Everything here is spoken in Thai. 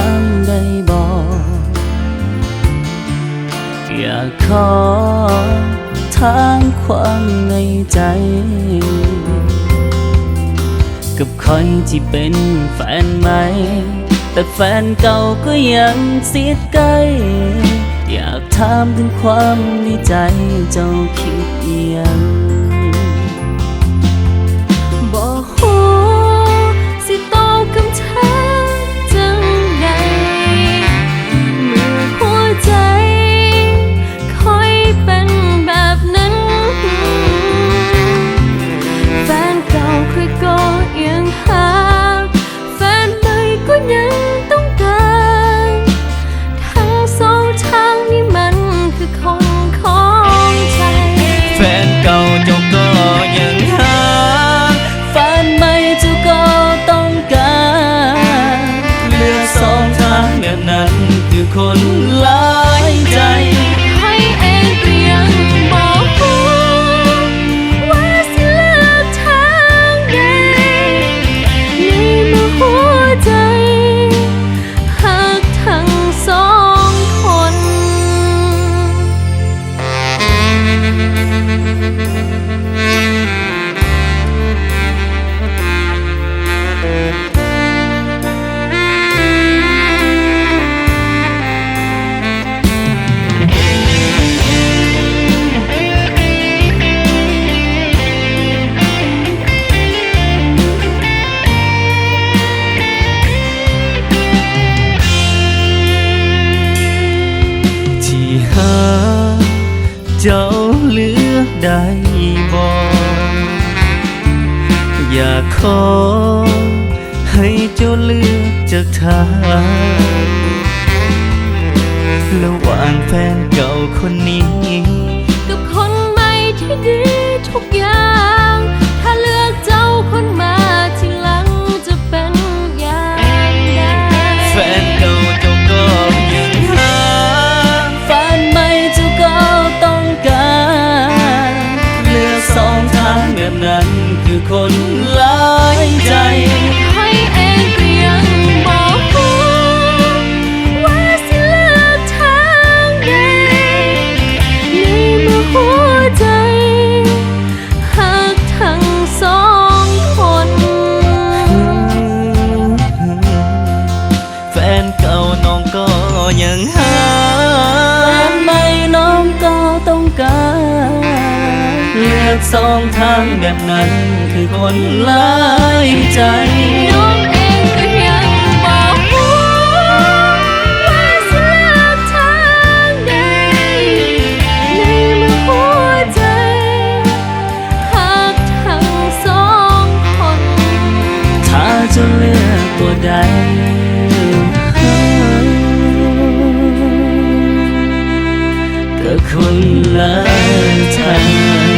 ามได้บอกอยากขอถามความในใจกับคอยที่เป็นแฟนใหม่แต่แฟนเก่าก็ยังเสียดใกล้อยากถามถึงความในใจเจ้าคิดยังบอกฮู้สิตอบคำถามจังใดเมื่อหัวใจคอยเป็นแบบนั้นแฟนเก่าเคยก็ยังหาแฟนใหม่ก็ยังต้องการทั้งสองทางนี้มันคือของใจแฟนเก่าเจ้าก็ยังหาแฟนใหม่เจ้าก็ต้องการเลือกสองทางแบบนั้นคือคนหลายใจให้เองก็ยังบอกรู้ว่าสิเลือกทางใดในเมื่อหัวใจหักทั้งสองคนที่หาเจ้าเลือกได้บอกอยากขอให้เจ้าเลือกจากทางระหว่างแฟนเก่าคนนี้กับคนใหม่ที่ดีทุกอย่างถ้าเลือกเจ้าคนมาทีหลังจะเป็นอย่างไรแฟนเก่าเจ้าก็ยังหาแฟนใหม่เจ้าก็ต้องการเลือกสองทางแบบนั้นคือคนหลายใจให้เองก็ยังบอกรู้ว่าสิเลือกทางใดในเมื่อหัวใจหักทั้งสองคนแฟนเก่าน้องก็ยังหาแฟนใหม่น้องก็ต้องการเลือกสองทางแบบนั้นคือคนหลายใจน้องเองก็ยังบอกรู้ว่าสิเลือกทางใดในเมื่อหัวใจหักทั้งสองคนถ้าจะเลือกตัวใดก็คนละทาง